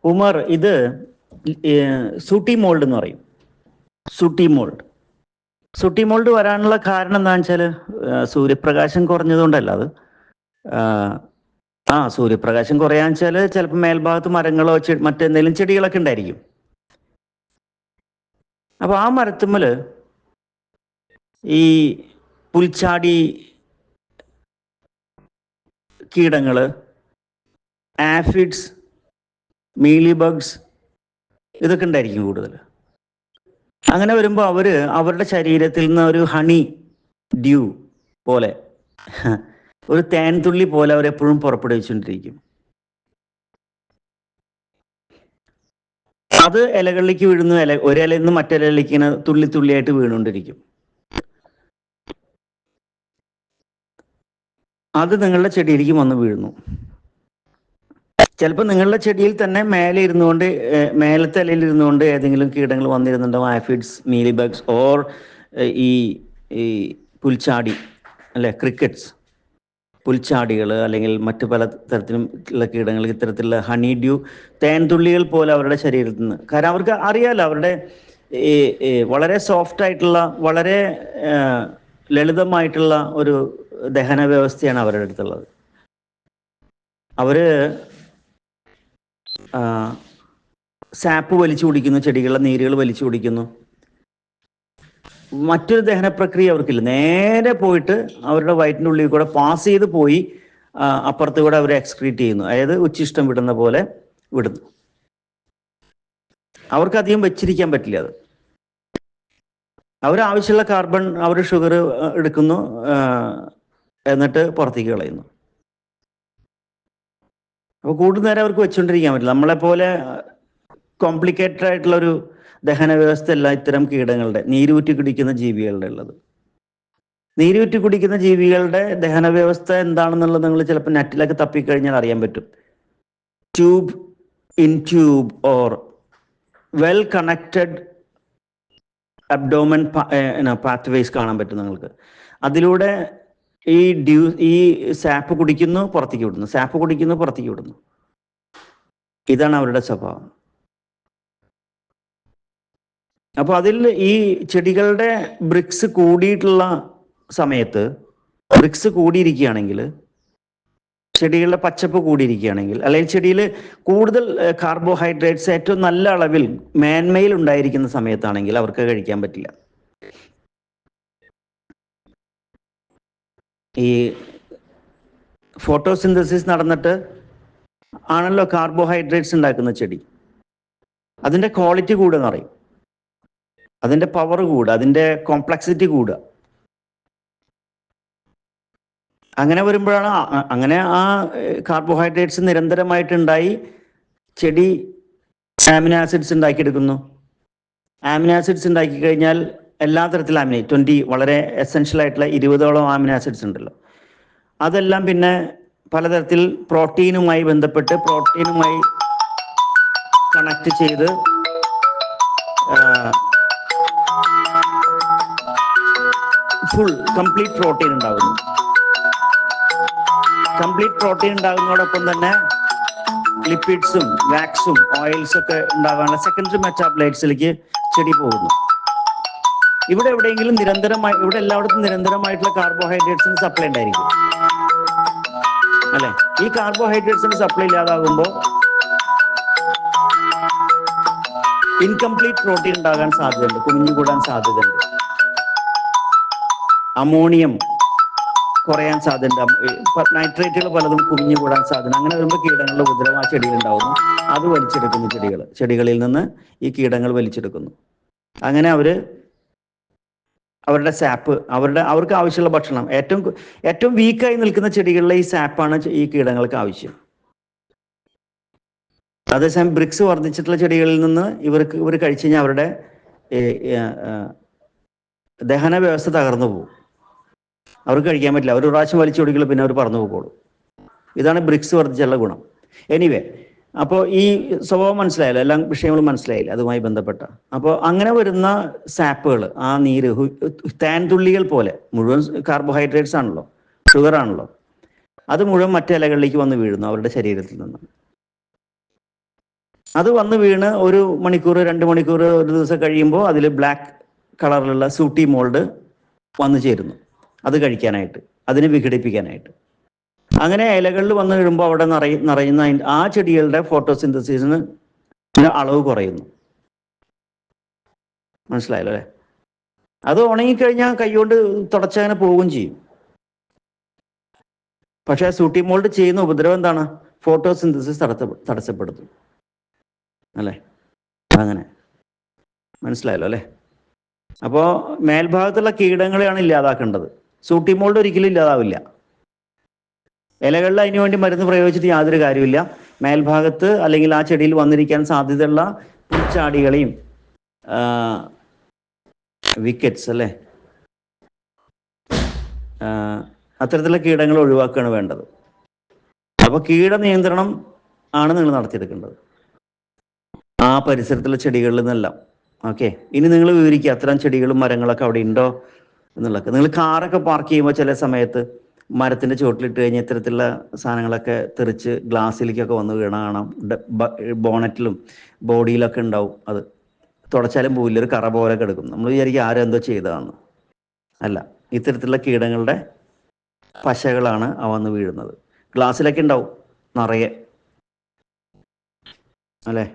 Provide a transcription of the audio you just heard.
ഉമർ, ഇത് sooty mould എന്ന് പറയും. Sooty mould. സൂട്ടി മോൾഡ് വരാനുള്ള കാരണം എന്താണെന്ന് വെച്ചാൽ സൂര്യപ്രകാശം കുറഞ്ഞതുകൊണ്ടല്ല അത്. സൂര്യപ്രകാശം കുറയാന്ന് വെച്ചാൽ ചിലപ്പോൾ മേൽഭാഗത്ത് മരങ്ങളോ മറ്റെന്തെങ്കിലും ചെടികളൊക്കെ ഉണ്ടായിരിക്കും. അപ്പോൾ ആ മരത്തുമ്മൽ ഈ പുൽച്ചാടി കീടങ്ങൾ, ആഫിഡ്സ്, മീലി ബഗ്സ് ഇതൊക്കെ ഉണ്ടായിരിക്കും കൂടുതൽ. അങ്ങനെ വരുമ്പോൾ അവരുടെ ശരീരത്തിൽ നിന്ന് ഒരു ഹണി ഡ്യൂ പോലെ, ഒരു തേൻതുള്ളി പോലെ അവരെപ്പോഴും പുറപ്പെടുവിച്ചുകൊണ്ടിരിക്കും. അത് ഇലകളിലേക്ക് വീഴുന്നു. ഒരു ഇലയിൽ നിന്ന് മറ്റൊരിലയിലേക്ക് ഇങ്ങനെ തുള്ളി തുള്ളിയായിട്ട് വീണുകൊണ്ടിരിക്കും. അത് നിങ്ങളുടെ ചെടിയിലേക്ക് വന്ന് വീഴുന്നു. ചിലപ്പോൾ നിങ്ങളുടെ ചെടിയിൽ തന്നെ മേലത്തെ ഇലയിൽ ഇരുന്നുകൊണ്ട് ഏതെങ്കിലും കീടങ്ങൾ വന്നിരുന്നുണ്ടാവും. ആഫിഡ്സ്, മീലി ബഗ്സ് ഓർ ഈ പുൽച്ചാടി അല്ലെ, ക്രിക്കറ്റ്സ്, പുൽച്ചാടികൾ അല്ലെങ്കിൽ മറ്റു പല തരത്തിലുള്ള കീടങ്ങൾ ഇത്തരത്തിലുള്ള ഹണി ഡ്യൂ, തേൻതുള്ളികൾ പോലെ അവരുടെ ശരീരത്തിൽ നിന്ന്. കാരണം അവർക്ക് അറിയാലോ, അവരുടെ വളരെ സോഫ്റ്റ് ആയിട്ടുള്ള, വളരെ ലളിതമായിട്ടുള്ള ഒരു ദഹന വ്യവസ്ഥയാണ് അവരുടെ അടുത്തുള്ളത്. അവര് സാപ്പ് വലിച്ചു കുടിക്കുന്നു, ചെടികളുടെ നീരുകൾ വലിച്ചു കുടിക്കുന്നു. മറ്റൊരു ദഹന പ്രക്രിയ അവർക്കില്ല. നേരെ പോയിട്ട് അവരുടെ വയറ്റിൻ്റെ ഉള്ളിൽ കൂടെ പാസ് ചെയ്ത് പോയി അപ്പുറത്ത് കൂടെ അവർ എക്സ്ക്രീറ്റ് ചെയ്യുന്നു. അതായത് ഉച്ഛിഷ്ടം വിടുന്ന പോലെ വിടുന്നു. അവർക്കധികം വെച്ചിരിക്കാൻ പറ്റില്ല. അത് അവരാവശ്യമുള്ള കാർബൺ, അവർ ഷുഗർ എടുക്കുന്നു, എന്നിട്ട് പുറത്തേക്ക് കളയുന്നു. അപ്പോൾ കൂടുതൽ നേരം അവർക്ക് വെച്ചുകൊണ്ടിരിക്കാൻ പറ്റില്ല. നമ്മളെപ്പോലെ കോംപ്ലിക്കേറ്റഡ് ആയിട്ടുള്ളൊരു ദഹന വ്യവസ്ഥ അല്ല ഇത്തരം കീടങ്ങളുടെ, നീരൂറ്റി കുടിക്കുന്ന ജീവികളുടെ ഉള്ളത്. നീരൂറ്റി കുടിക്കുന്ന ജീവികളുടെ ദഹന വ്യവസ്ഥ എന്താണെന്നുള്ളത് നിങ്ങൾ ചിലപ്പോൾ നെറ്റിലൊക്കെ തപ്പിക്കഴിഞ്ഞാൽ അറിയാൻ പറ്റും. Tube in tube or well connected abdomen pathways കാണാൻ പറ്റും നിങ്ങൾക്ക്. അതിലൂടെ ഈ സാപ്പ് കുടിക്കുന്നു, പുറത്തേക്ക് വിടുന്നു, സാപ്പ് കുടിക്കുന്നു, പുറത്തേക്ക് വിടുന്നു. ഇതാണ് അവരുടെ സ്വഭാവം. അപ്പോൾ അതിൽ ഈ ചെടികളുടെ ബ്രിക്സ് കൂടിയിട്ടുള്ള സമയത്ത്, ബ്രിക്സ് കൂടിയിരിക്കുകയാണെങ്കിൽ, ചെടികളുടെ പച്ചപ്പ് കൂടിയിരിക്കുകയാണെങ്കിൽ, അല്ലെങ്കിൽ ചെടിയിൽ കൂടുതൽ കാർബോഹൈഡ്രേറ്റ്സ് ഏറ്റവും നല്ല അളവിൽ മേന്മയിൽ ഉണ്ടായിരിക്കുന്ന സമയത്താണെങ്കിൽ അവർക്ക് കഴിക്കാൻ പറ്റില്ല. ഈ ഫോട്ടോസിന്തസിസ് നടന്നിട്ട് ആണല്ലോ കാർബോഹൈഡ്രേറ്റ്സ് ഉണ്ടാക്കുന്ന ചെടി. അതിൻ്റെ ക്വാളിറ്റി കൂടുക പറയും, അതിൻ്റെ പവർ കൂടുക, അതിൻ്റെ കോംപ്ലക്സിറ്റി കൂടുക. അങ്ങനെ വരുമ്പോഴാണ് അങ്ങനെ ആ കാർബോഹൈഡ്രേറ്റ്സ് നിരന്തരമായിട്ടുണ്ടായി ചെടി ആമിനോ ആസിഡ്സ് ഉണ്ടാക്കിയെടുക്കുന്നു. ആമിനോ ആസിഡ്സ് ഉണ്ടാക്കി കഴിഞ്ഞാൽ എല്ലാ തരത്തിലും 20 വളരെ എസെൻഷ്യൽ ആയിട്ടുള്ള 20ഓളം ആമിനോ ആസിഡ്സ് ഉണ്ടല്ലോ. അതെല്ലാം പിന്നെ പലതരത്തിൽ പ്രോട്ടീനുമായി ബന്ധപ്പെട്ട് പ്രോട്ടീനുമായി കണക്ട് ചെയ്ത് കംപ്ലീറ്റ് പ്രോട്ടീൻ ഉണ്ടാകുന്നു. കംപ്ലീറ്റ് പ്രോട്ടീൻ ഉണ്ടാകുന്നതോടൊപ്പം തന്നെ ലിപ്പിഡ്സും വാക്സും ഓയിൽസും ഒക്കെ ഉണ്ടാകാനുള്ള സെക്കൻഡറി മെറ്റാബോലൈറ്റ്സിലേക്ക് ചെടി പോകുന്നു. ഇവിടെ എല്ലായിടത്തും നിരന്തരമായിട്ടുള്ള കാർബോഹൈഡ്രേറ്റ്സിന് സപ്ലൈ ഉണ്ടായിരിക്കും അല്ലെ. ഈ കാർബോഹൈഡ്രേറ്റ്സിന് സപ്ലൈ ഇല്ലാതാകുമ്പോൾ ഇൻകംപ്ലീറ്റ് പ്രോട്ടീൻ ഉണ്ടാകാൻ സാധ്യതയുണ്ട്, കുമിഞ്ഞുകൂടാൻ സാധ്യതയുണ്ട്, അമോണിയം കുറയാൻ സാധ്യതയുണ്ട്, നൈട്രേറ്റുകൾ പലതും കുമിഞ്ഞുകൂടാൻ സാധ്യത. അങ്ങനെ വരുമ്പോൾ കീടങ്ങളുടെ ഉപദ്രവം ആ ചെടിയിൽ ഉണ്ടാവുന്നു. അത് വലിച്ചെടുക്കുന്നു ചെടികളിൽ നിന്ന് ഈ കീടങ്ങൾ വലിച്ചെടുക്കുന്നു. അങ്ങനെ അവരുടെ സാപ്പ്, അവർക്ക് ആവശ്യമുള്ള ഭക്ഷണം, ഏറ്റവും വീക്കായി നിൽക്കുന്ന ചെടികളിലെ ഈ സാപ്പാണ് ഈ കീടങ്ങൾക്ക് ആവശ്യം. അതേസമയം ബ്രിക്സ് വർദ്ധിച്ചിട്ടുള്ള ചെടികളിൽ നിന്ന് ഇവർ കഴിച്ചു കഴിഞ്ഞാൽ അവരുടെ ദഹന വ്യവസ്ഥ തകർന്നു പോകും. അവർക്ക് കഴിക്കാൻ പറ്റില്ല. ഒരു പ്രാവശ്യം വലിച്ചു കൊടുക്കില്ല, പിന്നെ അവർ പറന്നു പോകുള്ളൂ. ഇതാണ് ബ്രിക്സ് വർദ്ധിച്ചുള്ള ഗുണം. എനിവേ, അപ്പോൾ ഈ സ്വഭാവം മനസ്സിലായല്ലോ, എല്ലാ വിഷയങ്ങളും മനസ്സിലായില്ല അതുമായി ബന്ധപ്പെട്ട. അപ്പോൾ അങ്ങനെ വരുന്ന സാപ്പുകൾ, ആ നീര് തേൻതുള്ളികൾ പോലെ, മുഴുവൻ കാർബോഹൈഡ്രേറ്റ്സ് ആണല്ലോ, ഷുഗർ ആണല്ലോ, അത് മുഴുവൻ മറ്റു ഇലകളിലേക്ക് വന്ന് വീഴുന്നു അവരുടെ ശരീരത്തിൽ നിന്ന്. അത് വന്ന് വീണ് 1 മണിക്കൂർ 2 മണിക്കൂർ ഒരു ദിവസം കഴിയുമ്പോൾ അതിൽ ബ്ലാക്ക് കളറിലുള്ള സൂട്ടി മോൾഡ് വന്നു ചേരുന്നു, അത് കഴിക്കാനായിട്ട്, അതിനെ വിഘടിപ്പിക്കാനായിട്ട്. അങ്ങനെ ഇലകളിൽ വന്ന് വീഴുമ്പോൾ അവിടെ നിറയുന്ന ആ ചെടികളുടെ ഫോട്ടോസിന്തസിസിന് അളവ് കുറയുന്നു. മനസ്സിലായല്ലോ അല്ലേ? അത് ഉണങ്ങിക്കഴിഞ്ഞാൽ കൈകൊണ്ട് തുടച്ചങ്ങനെ പോവുകയും ചെയ്യും. പക്ഷേ സൂട്ടി മോൾഡ് ചെയ്യുന്ന ഉപദ്രവം എന്താണ്? ഫോട്ടോസിന്തസിസ് തടസ്സപ്പെടുത്തും അല്ലേ? അങ്ങനെ മനസ്സിലായല്ലോ അല്ലേ? അപ്പോൾ മേൽഭാഗത്തുള്ള കീടങ്ങളെയാണ് ഇല്ലാതാക്കേണ്ടത്. സൂട്ടി മോൾഡ് ഒരിക്കലും ഇല്ലാതാവില്ല. ഇലകളിൽ അതിനു വേണ്ടി മരുന്ന് പ്രയോഗിച്ചിട്ട് യാതൊരു കാര്യമില്ല. മേൽഭാഗത്ത് അല്ലെങ്കിൽ ആ ചെടിയിൽ വന്നിരിക്കാൻ സാധ്യതയുള്ള പുൽച്ചാടികളെയും വിക്കറ്റ്സ് അല്ലേ, അത്തരത്തിലുള്ള കീടങ്ങൾ ഒഴിവാക്കുകയാണ് വേണ്ടത്. അപ്പോൾ കീടനിയന്ത്രണം ആണ് നിങ്ങൾ നടത്തിയെടുക്കേണ്ടത് ആ പരിസരത്തുള്ള ചെടികളിൽ നിന്നെല്ലാം. ഓക്കെ, ഇനി നിങ്ങൾ വിവരിക്കുക അത്തരം ചെടികളും മരങ്ങളൊക്കെ അവിടെ ഉണ്ടോ എന്നുള്ളതൊക്കെ. നിങ്ങൾ കാറൊക്കെ പാർക്ക് ചെയ്യുമ്പോൾ ചില സമയത്ത് മരത്തിൻ്റെ ചുവട്ടിലിട്ട് കഴിഞ്ഞാൽ ഇത്തരത്തിലുള്ള സാധനങ്ങളൊക്കെ തെറിച്ച് ഗ്ലാസ്സിലേക്കൊക്കെ വന്ന് വീണ കാണാം. ബോണറ്റിലും ബോഡിയിലൊക്കെ ഉണ്ടാവും. അത് തുടച്ചാലും പോവില്ല, ഒരു കറ പോലെ കിടക്കും. നമ്മൾ വിചാരിക്കും ആരെന്തോ ചെയ്തതാണെന്ന്. അല്ല, ഇത്തരത്തിലുള്ള കീടങ്ങളുടെ പശകളാണ് അവ വന്ന് വീഴുന്നത്. ഗ്ലാസ്സിലൊക്കെ ഉണ്ടാവും നിറയെ അല്ലേ?